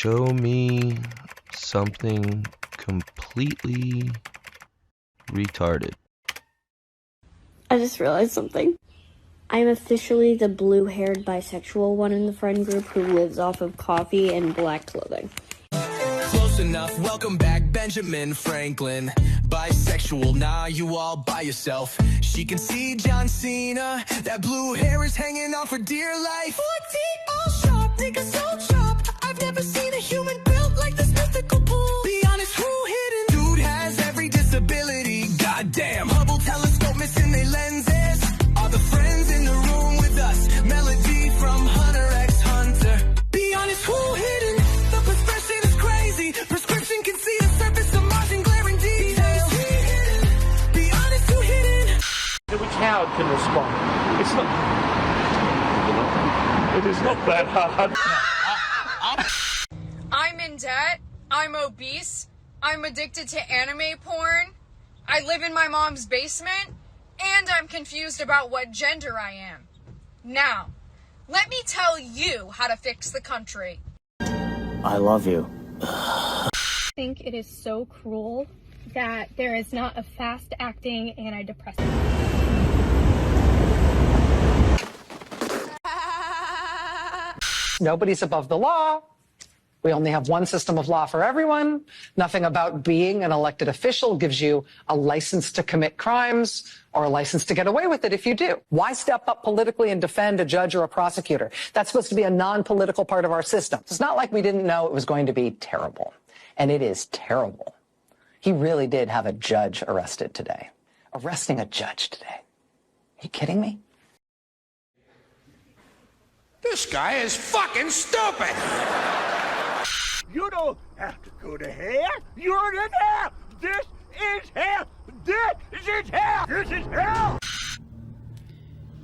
Show me something completely retarded. I just realized something. I'm officially the blue-haired bisexual one in the friend group who lives off of coffee and black clothing. Close enough, welcome back, Benjamin Franklin. Bisexual, nah, you all by yourself. She can see John Cena, that blue hair is hanging off for dear life. 4 feet all sharp, nigga so sharp. I've never seen a human built like this mythical pool. Be honest, who hidden? Dude has every disability, goddamn. Hubble telescope missing their lenses. Are the friends in the room with us? Melody from Hunter x Hunter. Be honest, who hidden? The prescription is crazy. Prescription can see the surface of Mars and glaring details. Be honest, who hidden? Which Howard can respond. It's not. It is not that hard. I'm in debt. I'm obese. I'm addicted to anime porn. I live in my mom's basement. And I'm confused about what gender I am. Now, let me tell you how to fix the country. I love you. I think it is so cruel that there is not a fast-acting antidepressant. Nobody's above the law. We only have one system of law for everyone. Nothing about being an elected official gives you a license to commit crimes or a license to get away with it if you do. Why step up politically and defend a judge or a prosecutor? That's supposed to be a non-political part of our system. It's not like we didn't know it was going to be terrible. And it is terrible. He really did have a judge arrested today. Arresting a judge today. Are you kidding me? This guy is fucking stupid! You don't have to go to hell. You're in hell. This is hell. This is hell. This is hell.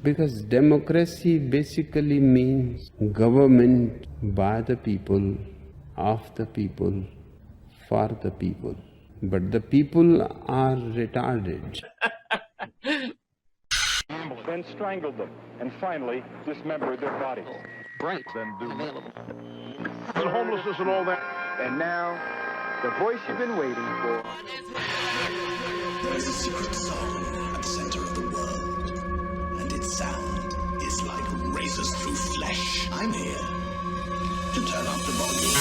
Because democracy basically means government by the people, of the people, for the people. But the people are retarded. Then strangled them, and finally dismembered their bodies. Right. Then do Available. and homelessness and all that. And now, the voice you've been waiting for. There is a secret song at the center of the world, and its sound is like razors through flesh. I'm here to turn up the volume.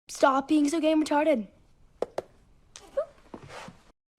Stop being so game retarded.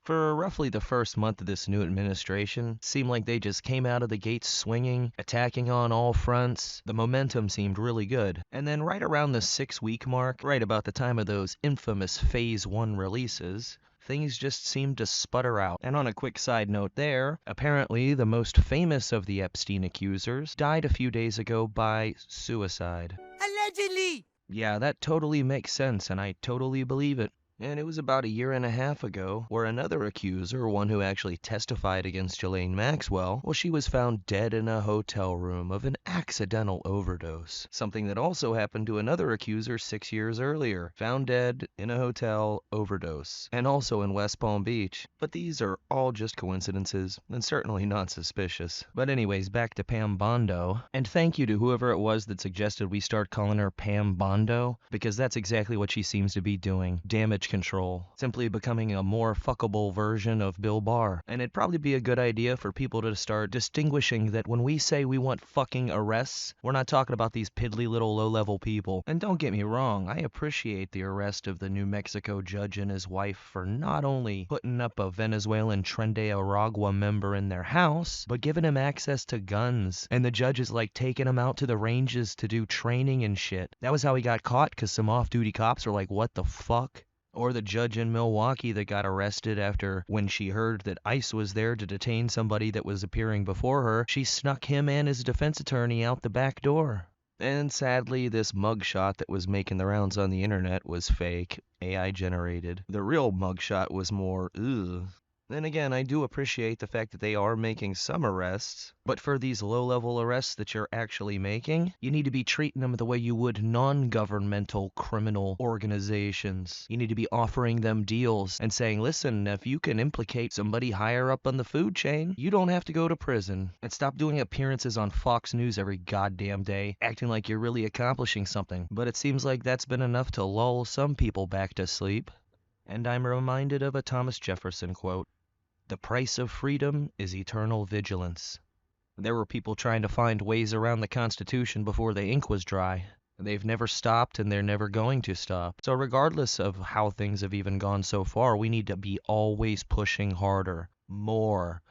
For roughly the first month of this new administration, seemed like they just came out of the gates swinging, attacking on all fronts. The momentum seemed really good. And then right around the 6-week mark, right about the time of those infamous Phase 1 releases, things just seemed to sputter out. And on a quick side note there, apparently the most famous of the Epstein accusers died a few days ago by suicide. Allegedly! Yeah, that totally makes sense, and I totally believe it. And it was about 1.5 years ago where another accuser, one who actually testified against Ghislaine Maxwell, well, she was found dead in a hotel room of an accidental overdose. Something that also happened to another accuser 6 years earlier, found dead in a hotel overdose, and also in West Palm Beach. But these are all just coincidences, and certainly not suspicious. But anyways, back to Pam Bondo, and thank you to whoever it was that suggested we start calling her Pam Bondo, because that's exactly what she seems to be doing. Damage control, simply becoming a more fuckable version of Bill Barr. And it'd probably be a good idea for people to start distinguishing that when we say we want fucking arrests, we're not talking about these piddly little low-level people. And don't get me wrong, I appreciate the arrest of the New Mexico judge and his wife for not only putting up a Venezuelan Tren de Aragua member in their house, but giving him access to guns. And the judge is like taking him out to the ranges to do training and shit. That was how he got caught, because some off-duty cops were like, what the fuck? Or the judge in Milwaukee that got arrested after, when she heard that ICE was there to detain somebody that was appearing before her, she snuck him and his defense attorney out the back door. And sadly, this mugshot that was making the rounds on the internet was fake, AI generated. The real mugshot was more, ugh. Then again, I do appreciate the fact that they are making some arrests, but for these low-level arrests that you're actually making, you need to be treating them the way you would non-governmental criminal organizations. You need to be offering them deals and saying, listen, if you can implicate somebody higher up on the food chain, you don't have to go to prison. And stop doing appearances on Fox News every goddamn day, acting like you're really accomplishing something. But it seems like that's been enough to lull some people back to sleep. And I'm reminded of a Thomas Jefferson quote. The price of freedom is eternal vigilance. There were people trying to find ways around the Constitution before the ink was dry. They've never stopped and they're never going to stop. So regardless of how things have even gone so far, we need to be always pushing harder. More.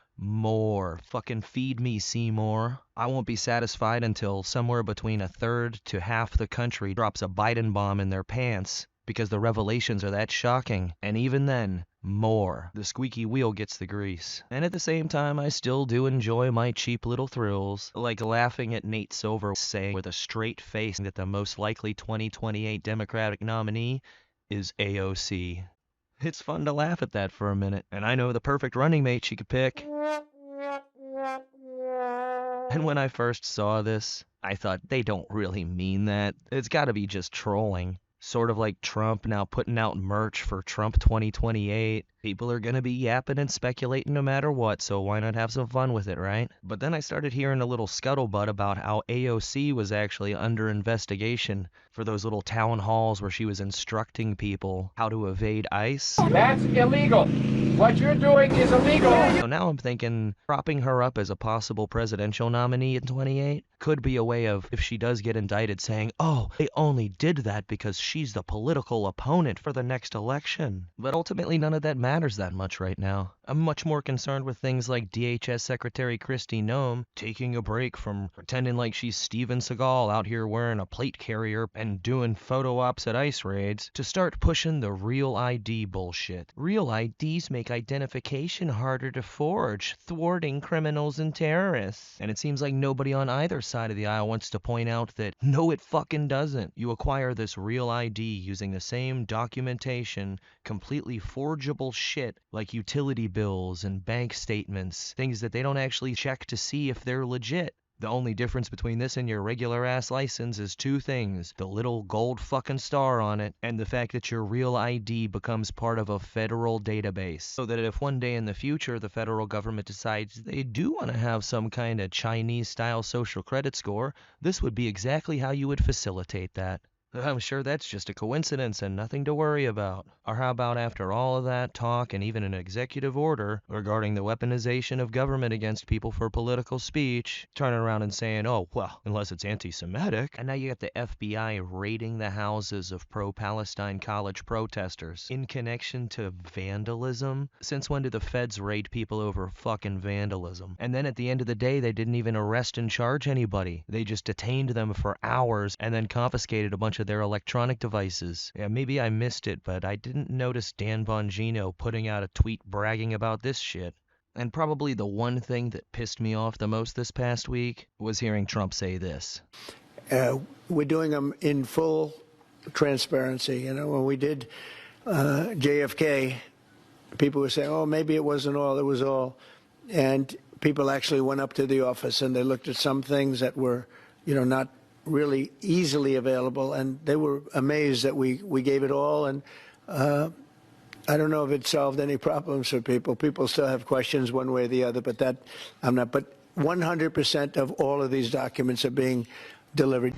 Fucking feed me, Seymour. I won't be satisfied until somewhere between a third to half the country drops a Biden bomb in their pants. Because the revelations are that shocking. And even then, more. The squeaky wheel gets the grease. And at the same time, I still do enjoy my cheap little thrills, like laughing at Nate Silver saying with a straight face that the most likely 2028 Democratic nominee is AOC. It's fun to laugh at that for a minute, and I know the perfect running mate she could pick. And when I first saw this, I thought, they don't really mean that. It's gotta be just trolling. Sort of like Trump now putting out merch for Trump 2028. People are going to be yapping and speculating no matter what, so why not have some fun with it, right? But then I started hearing a little scuttlebutt about how AOC was actually under investigation for those little town halls where she was instructing people how to evade ICE. That's illegal. What you're doing is illegal. So now I'm thinking propping her up as a possible presidential nominee in 28 could be a way of, if she does get indicted, saying, oh, they only did that because she's the political opponent for the next election. But ultimately none of that matters that much right now. I'm much more concerned with things like DHS Secretary Kristi Noem taking a break from pretending like she's Steven Seagal out here wearing a plate carrier and doing photo ops at ICE raids to start pushing the real ID bullshit. Real IDs make identification harder to forge, thwarting criminals and terrorists. And it seems like nobody on either side of the aisle wants to point out that no, it fucking doesn't. You acquire this real ID using the same documentation, completely forgeable shit like utility bills and bank statements, things that they don't actually check to see if they're legit. The only difference between this and your regular ass license is two things: the little gold fucking star on it, and the fact that your real ID becomes part of a federal database. So that if one day in the future the federal government decides they do want to have some kind of Chinese-style social credit score, this would be exactly how you would facilitate that. I'm sure that's just a coincidence and nothing to worry about. Or how about after all of that talk and even an executive order regarding the weaponization of government against people for political speech, turning around and saying, oh, well, unless it's anti-Semitic. And now you got the FBI raiding the houses of pro-Palestine college protesters in connection to vandalism. Since when did the feds raid people over fucking vandalism? And then at the end of the day, they didn't even arrest and charge anybody. They just detained them for hours and then confiscated a bunch of their electronic devices. Yeah, maybe I missed it, but I didn't notice Dan Bongino putting out a tweet bragging about this shit. And probably the one thing that pissed me off the most this past week was hearing Trump say this. We're doing them in full transparency. You know, when we did JFK, people were saying, oh, maybe it wasn't all, it was all. And people actually went up to the office and they looked at some things that were, you know, not really easily available, and they were amazed that we gave it all. And I don't know if it solved any problems for people. People still have questions one way or the other, but that I'm not. But 100% of all of these documents are being delivered.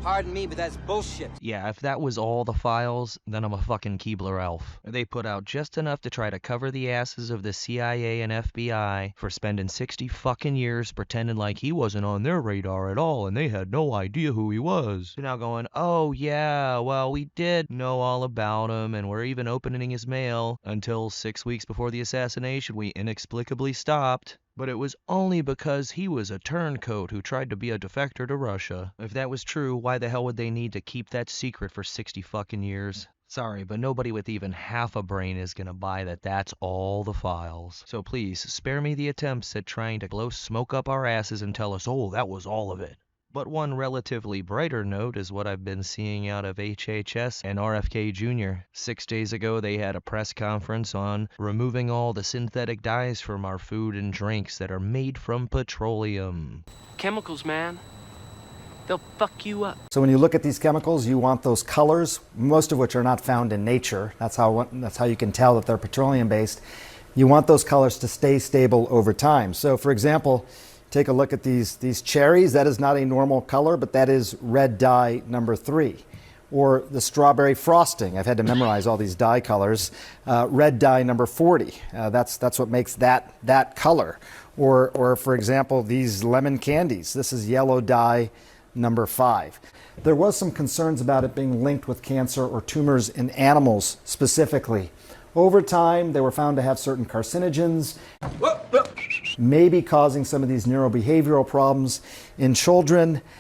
Pardon me, but that's bullshit. Yeah, if that was all the files, then I'm a fucking Keebler elf. They put out just enough to try to cover the asses of the CIA and FBI for spending 60 fucking years pretending like he wasn't on their radar at all and they had no idea who he was. They're now going, oh yeah, well we did know all about him and we're even opening his mail, until 6 weeks before the assassination we inexplicably stopped. But it was only because he was a turncoat who tried to be a defector to Russia. If that was true, why the hell would they need to keep that secret for 60 fucking years? Sorry, but nobody with even half a brain is gonna buy that that's all the files. So please, spare me the attempts at trying to blow smoke up our asses and tell us, oh, that was all of it. But one relatively brighter note is what I've been seeing out of HHS and RFK Jr. 6 days ago, they had a press conference on removing all the synthetic dyes from our food and drinks that are made from petroleum. Chemicals, man. They'll fuck you up. So when you look at these chemicals, you want those colors, most of which are not found in nature. That's how you can tell that they're petroleum-based. You want those colors to stay stable over time. So for example, take a look at these cherries. That is not a normal color, but that is red dye number 3. Or the strawberry frosting. I've had to memorize all these dye colors. Red dye number 40. That's what makes that color. Or for example, these lemon candies. This is yellow dye number 5. There was some concerns about it being linked with cancer or tumors in animals specifically. Over time, they were found to have certain carcinogens, maybe causing some of these neurobehavioral problems in children.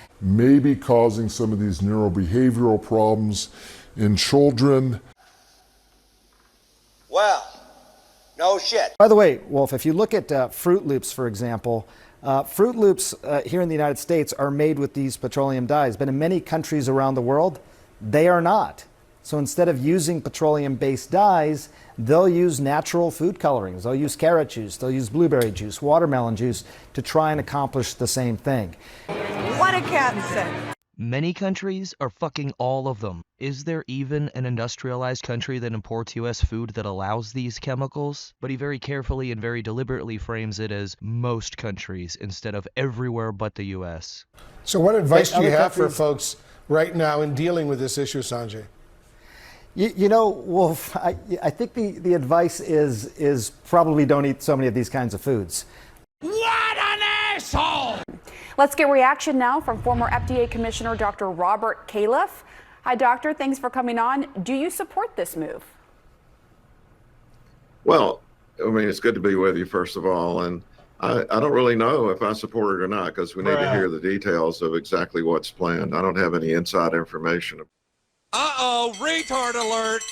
Well, no shit. By the way, Wolf, if you look at Fruit Loops, for example, Fruit Loops here in the United States are made with these petroleum dyes, but in many countries around the world, they are not. So instead of using petroleum-based dyes, they'll use natural food colorings. They'll use carrot juice, they'll use blueberry juice, watermelon juice to try and accomplish the same thing. What did Captain say? Many countries are fucking all of them. Is there even an industrialized country that imports U.S. food that allows these chemicals? But he very carefully and very deliberately frames it as most countries instead of everywhere but the U.S. So what advice do you have for folks right now in dealing with this issue, Sanjay? You know, Wolf, I think the advice is probably don't eat so many of these kinds of foods. What an asshole! Let's get reaction now from former FDA Commissioner Dr. Robert Califf. Hi, Doctor. Thanks for coming on. Do you support this move? Well, I mean, it's good to be with you, first of all. And I don't really know if I support it or not, because we need to hear the details of exactly what's planned. I don't have any inside information. Uh-oh, retard alert!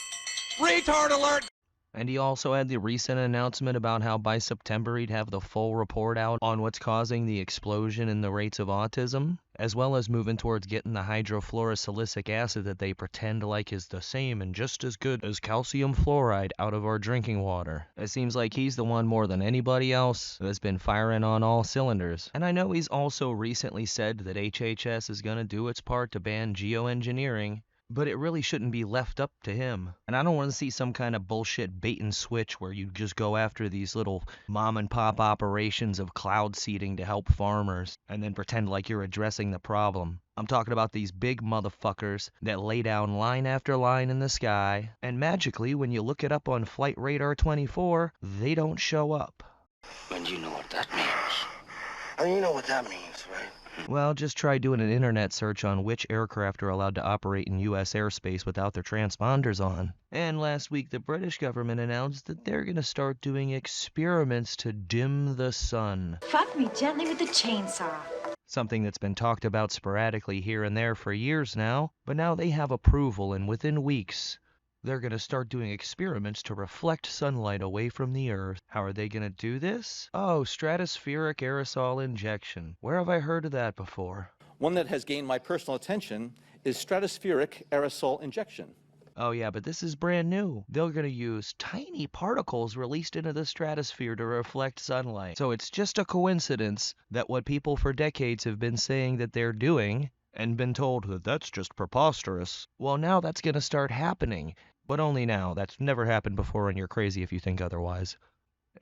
Retard alert! And he also had the recent announcement about how by September he'd have the full report out on what's causing the explosion in the rates of autism, as well as moving towards getting the hydrofluorosilicic acid that they pretend like is the same and just as good as calcium fluoride out of our drinking water. It seems like he's the one more than anybody else that's been firing on all cylinders. And I know he's also recently said that HHS is going to do its part to ban geoengineering, but it really shouldn't be left up to him. And I don't want to see some kind of bullshit bait and switch where you just go after these little mom and pop operations of cloud seeding to help farmers and then pretend like you're addressing the problem. I'm talking about these big motherfuckers that lay down line after line in the sky, and magically when you look it up on Flight Radar 24, they don't show up. And you know what that means. And you know what that means, right? Well, just try doing an internet search on which aircraft are allowed to operate in U.S. airspace without their transponders on. And last week, the British government announced that they're going to start doing experiments to dim the sun. Fuck me gently with the chainsaw. Something that's been talked about sporadically here and there for years now, but now they have approval, and within weeks, they're going to start doing experiments to reflect sunlight away from the Earth. How are they going to do this? Oh, stratospheric aerosol injection. Where have I heard of that before? One that has gained my personal attention is stratospheric aerosol injection. Oh yeah, but this is brand new. They're going to use tiny particles released into the stratosphere to reflect sunlight. So it's just a coincidence that what people for decades have been saying that they're doing and been told that that's just preposterous, well, now that's going to start happening. But only now. That's never happened before, and you're crazy if you think otherwise.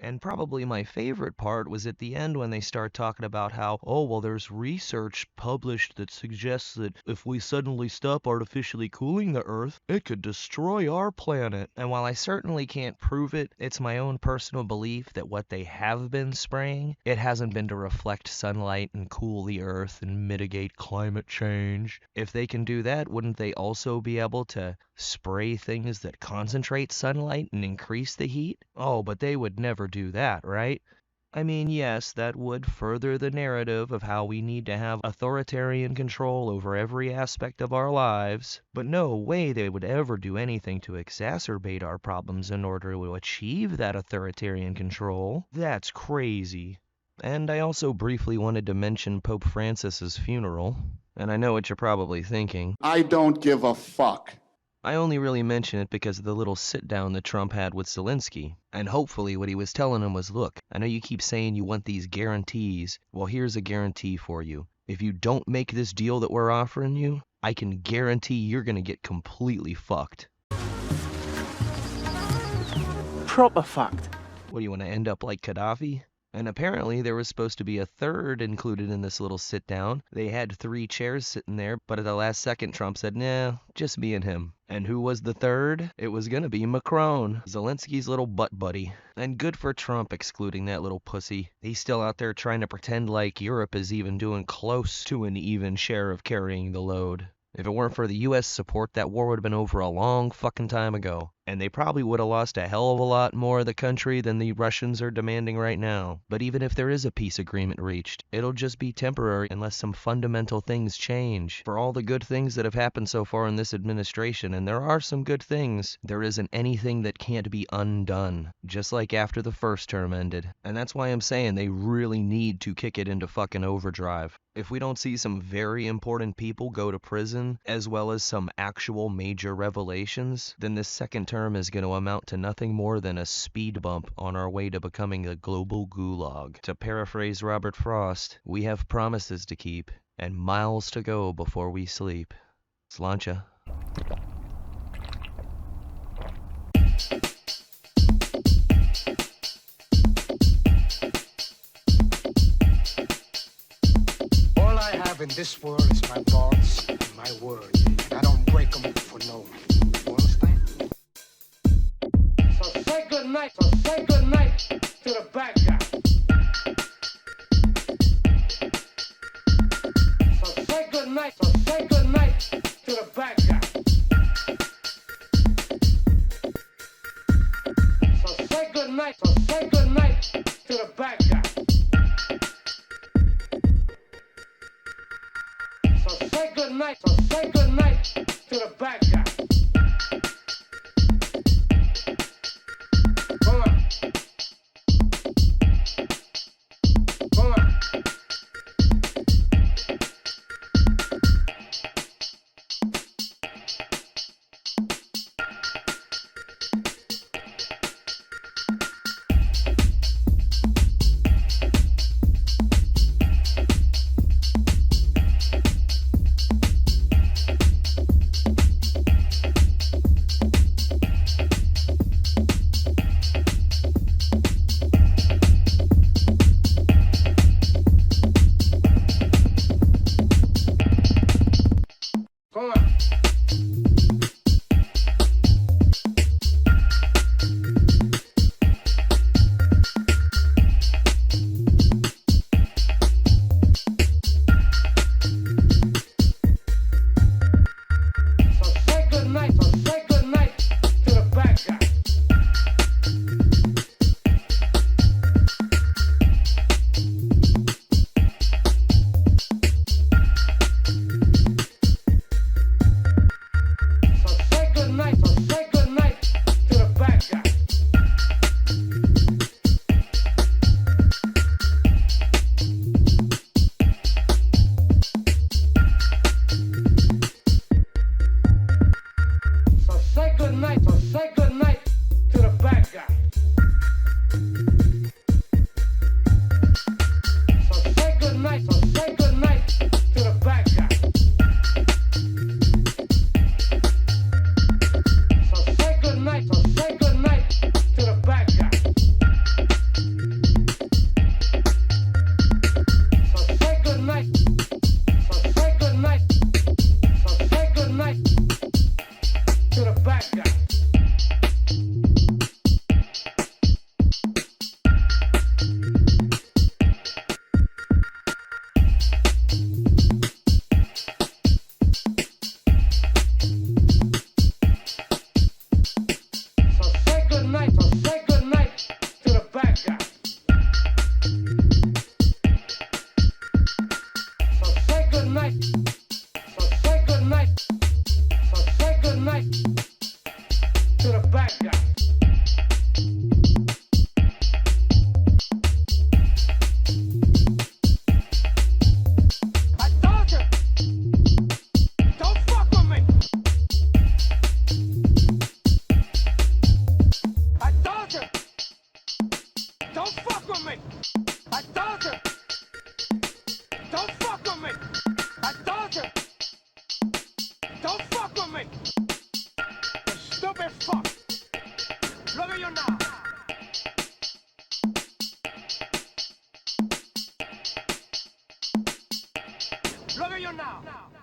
And probably my favorite part was at the end when they start talking about how, oh, well, there's research published that suggests that if we suddenly stop artificially cooling the Earth, it could destroy our planet. And while I certainly can't prove it, it's my own personal belief that what they have been spraying, it hasn't been to reflect sunlight and cool the Earth and mitigate climate change. If they can do that, wouldn't they also be able to spray things that concentrate sunlight and increase the heat? Oh, but they would never do that, right? I mean, yes, that would further the narrative of how we need to have authoritarian control over every aspect of our lives, but no way they would ever do anything to exacerbate our problems in order to achieve that authoritarian control. That's crazy. And I also briefly wanted to mention Pope Francis's funeral. And I know what you're probably thinking. I don't give a fuck. I only really mention it because of the little sit-down that Trump had with Zelensky. And hopefully what he was telling him was, look, I know you keep saying you want these guarantees. Well, here's a guarantee for you. If you don't make this deal that we're offering you, I can guarantee you're going to get completely fucked. Proper fucked. What, do you want to end up like Gaddafi? And apparently there was supposed to be a third included in this little sit-down. They had 3 chairs sitting there, but at the last second Trump said, nah, just me and him. And who was the third? It was gonna be Macron, Zelensky's little butt buddy. And good for Trump excluding that little pussy. He's still out there trying to pretend like Europe is even doing close to an even share of carrying the load. If it weren't for the US support, that war would have been over a long fucking time ago. And they probably would have lost a hell of a lot more of the country than the Russians are demanding right now. But even if there is a peace agreement reached, it'll just be temporary unless some fundamental things change. For all the good things that have happened so far in this administration, and there are some good things, there isn't anything that can't be undone. Just like after the first term ended. And that's why I'm saying they really need to kick it into fucking overdrive. If we don't see some very important people go to prison, as well as some actual major revelations, then this second term is going to amount to nothing more than a speed bump on our way to becoming a global gulag. To paraphrase Robert Frost, we have promises to keep, and miles to go before we sleep. Sláinte. All I have in this world is my thoughts and my words, and I don't break them for no one. You understand? So say good night to the bad guy. So say good night to the bad guy. So say good night to the bad guy. So say good night to the bad guy. Come on. Come on. you now. Look at you now.